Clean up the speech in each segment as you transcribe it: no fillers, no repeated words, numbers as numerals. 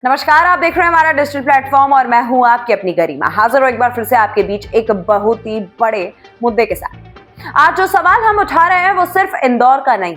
नमस्कार, आप देख रहे हैं हमारा डिजिटल प्लेटफॉर्म और मैं हूं आपकी अपनी गरिमा। हाजिर हूं एक बार फिर से आपके बीच एक बहुत ही बड़े मुद्दे के साथ। आज जो सवाल हम उठा रहे हैं वो सिर्फ इंदौर का नहीं,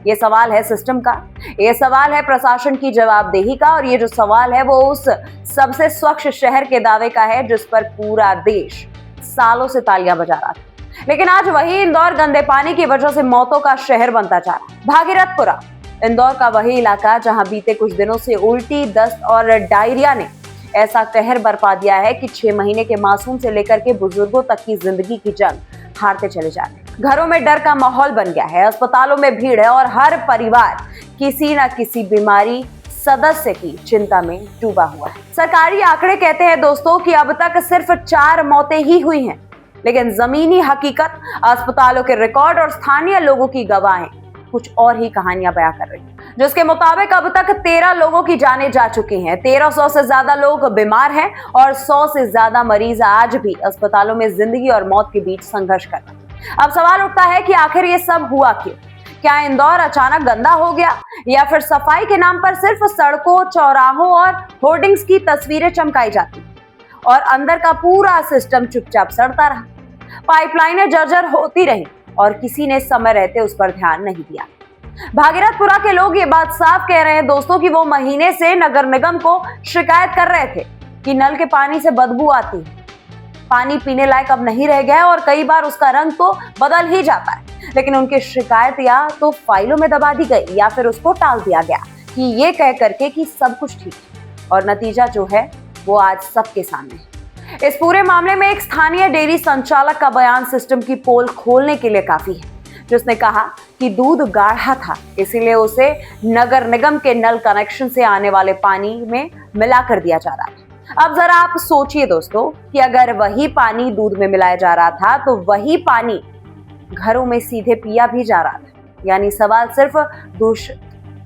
ये सवाल है सिस्टम का, ये सवाल है प्रशासन की जवाबदेही का, और ये जो सवाल है वो उस सबसे स्वच्छ शहर के दावे का है जिस पर पूरा देश सालों से तालियां बजा रहा था। लेकिन आज वही इंदौर गंदे पानी की वजह से मौतों का शहर बनता जा रहा है। भागीरथपुरा इंदौर का वही इलाका जहां बीते कुछ दिनों से उल्टी, दस्त और डायरिया ने ऐसा कहर बरपा दिया है कि 6 महीने के मासूम से लेकर के बुजुर्गों तक की जिंदगी की जंग हारते चले जा रहे हैं। घरों में डर का माहौल बन गया है, अस्पतालों में भीड़ है और हर परिवार किसी न किसी बीमारी सदस्य की चिंता में डूबा हुआ है। सरकारी आंकड़े कहते हैं दोस्तों कि अब तक सिर्फ 4 मौतें ही हुई हैं, लेकिन जमीनी हकीकत, अस्पतालों के रिकॉर्ड और स्थानीय लोगों की गवाहें कुछ और ही कहानियां बयां कर रही हैं, जिसके मुताबिक अब तक 13 लोगों की जानें जा चुकी हैं। 1300 से ज्यादा लोग बीमार हैं और 100 से ज्यादा मरीज आज भी अस्पतालों में जिंदगी और मौत के बीच संघर्ष कर रहे हैं। अब सवाल उठता है कि आखिर ये सब हुआ क्यों? क्या इंदौर अचानक गंदा हो गया, या फिर सफाई के नाम पर सिर्फ सड़कों, चौराहों और होर्डिंग्स की तस्वीरें चमकाई जाती और अंदर का पूरा सिस्टम चुपचाप सड़ता रहा? पाइपलाइनें जर्जर होती रही और किसी ने समय रहते उस पर ध्यान नहीं दिया। भागीरथपुरा के लोग ये बात साफ कह रहे हैं दोस्तों कि वो महीने से नगर निगम को शिकायत कर रहे थे कि नल के पानी से बदबू आती है, पानी पीने लायक अब नहीं रह गया है और कई बार उसका रंग तो बदल ही जाता है। लेकिन उनकी शिकायत या तो फाइलों में दबा दी गई या फिर उसको टाल दिया गया कि ये कह करके कि सब कुछ ठीक है, और नतीजा जो है वो आज सबके सामने है। इस पूरे मामले में एक स्थानीय डेयरी संचालक का बयान सिस्टम की पोल खोलने के लिए काफी है, जिसने कहा कि दूध गाढ़ा था, इसीलिए उसे नगर निगम के नल कनेक्शन से आने वाले पानी में मिला कर दिया जा रहा था। अब जरा आप सोचिए दोस्तों कि अगर वही पानी दूध में मिलाया जा रहा था तो वही पानी घरों में सीधे पिया भी जा रहा था। यानी सवाल सिर्फ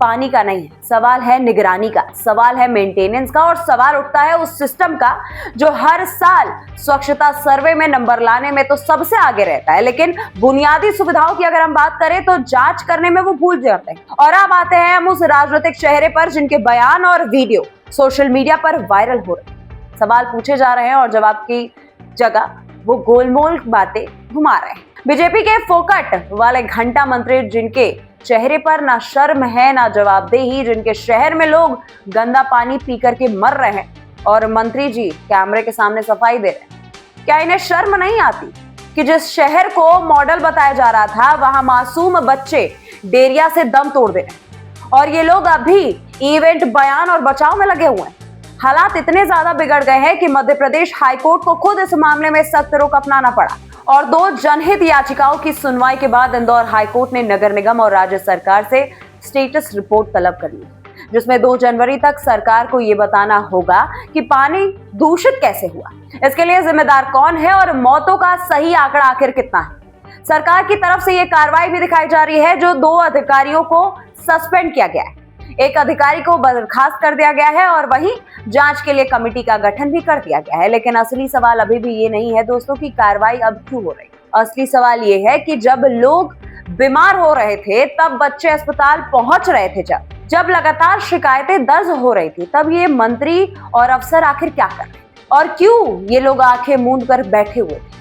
पानी का नहीं है, सवाल है निगरानी का, सवाल है मेंटेनेंस का, और सवाल उठता है उस सिस्टम का जो हर साल स्वच्छता सर्वे में नंबर लाने में तो सबसे आगे रहता है, लेकिन बुनियादी सुविधाओं की अगर हम बात करें तो जांच करने में वो भूल जाते हैं। और अब आते हैं हम उस राजनीतिक चेहरे पर जिनके बयान और वीडियो सोशल मीडिया पर वायरल हो रहे हैं। सवाल पूछे जा रहे हैं और जवाब की जगह वो गोलमोल बातें घुमा रहे हैं। बीजेपी के फोकट वाले घंटा मंत्री जिनके चेहरे पर ना शर्म है ना जवाबदेही, जिनके शहर में लोग गंदा पानी पी करके मर रहे हैं और मंत्री जी कैमरे के सामने सफाई दे रहे हैं। क्या इन्हें शर्म नहीं आती कि जिस शहर को मॉडल बताया जा रहा था वहां मासूम बच्चे डेरिया से दम तोड़ दे रहे हैं और ये लोग अभी इवेंट, बयान और बचाव में लगे हुए हैं। हालात इतने ज्यादा बिगड़ गए हैं कि मध्य प्रदेश हाईकोर्ट को खुद इस मामले में सख्त रुख अपनाना पड़ा और 2 जनहित याचिकाओं की सुनवाई के बाद इंदौर हाईकोर्ट ने नगर निगम और राज्य सरकार से स्टेटस रिपोर्ट तलब कर ली, जिसमें 2 जनवरी तक सरकार को यह बताना होगा कि पानी दूषित कैसे हुआ, इसके लिए जिम्मेदार कौन है और मौतों का सही आंकड़ा आखिर कितना है। सरकार की तरफ से यह कार्रवाई भी दिखाई जा रही है जो 2 अधिकारियों को सस्पेंड किया गया है, एक अधिकारी को बर्खास्त कर दिया गया है और वहीं जांच के लिए कमेटी का गठन भी कर दिया गया है। लेकिन असली सवाल अभी भी ये नहीं है दोस्तों कि कार्रवाई अब क्यों हो रही है। असली सवाल ये है कि जब लोग बीमार हो रहे थे, तब बच्चे अस्पताल पहुंच रहे थे, जब लगातार शिकायतें दर्ज हो रही थी, तब ये मंत्री और अफसर आखिर क्या कर रहे थे और क्यों ये लोग आंखें मूंद कर बैठे हुए थे।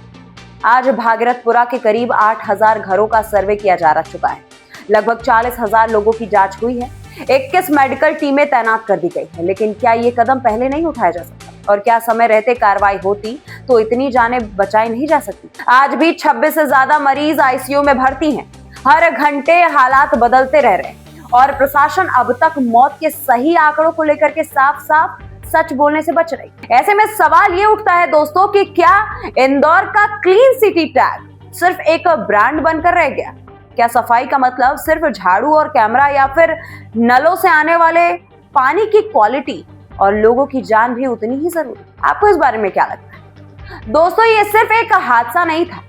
आज भागीरथपुरा के करीब 8000 घरों का सर्वे किया जा चुका है, लगभग 40,000 लोगों की जांच हुई है, 21 मेडिकल टीमें तैनात कर दी गई है। लेकिन क्या ये कदम पहले नहीं उठाया जा सकता, और क्या समय रहते कार्रवाई होती तो इतनी जानें बचाई नहीं जा सकती? आज भी 26 से ज्यादा मरीज आईसीयू में भर्ती हैं, हर घंटे हालात बदलते रह रहे हैं और प्रशासन अब तक मौत के सही आंकड़ों को लेकर के साफ साफ सच बोलने से बच रही। ऐसे में सवाल ये उठता है दोस्तों कि क्या इंदौर का क्लीन सिटी टैग सिर्फ एक ब्रांड बनकर रह गया? क्या सफाई का मतलब सिर्फ झाड़ू और कैमरा, या फिर नलों से आने वाले पानी की क्वालिटी और लोगों की जान भी उतनी ही जरूरी? आपको इस बारे में क्या लगता है दोस्तों? ये सिर्फ एक हादसा नहीं था,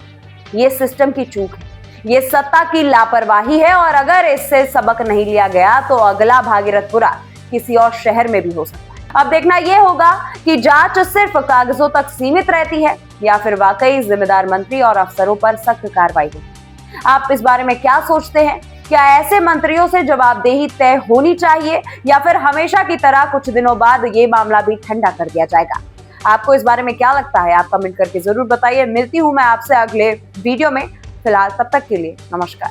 ये सिस्टम की चूक है, ये सत्ता की लापरवाही है, और अगर इससे सबक नहीं लिया गया तो अगला भागीरथपुरा किसी और शहर में भी हो सकता है। अब देखना यह होगा कि जांच सिर्फ कागजों तक सीमित रहती है या फिर वाकई जिम्मेदार मंत्री और अफसरों पर सख्त कार्रवाई होती है। आप इस बारे में क्या सोचते हैं? क्या ऐसे मंत्रियों से जवाबदेही तय होनी चाहिए या फिर हमेशा की तरह कुछ दिनों बाद ये मामला भी ठंडा कर दिया जाएगा? आपको इस बारे में क्या लगता है? आप कमेंट करके जरूर बताइए। मिलती हूं मैं आपसे अगले वीडियो में। फिलहाल तब तक के लिए नमस्कार।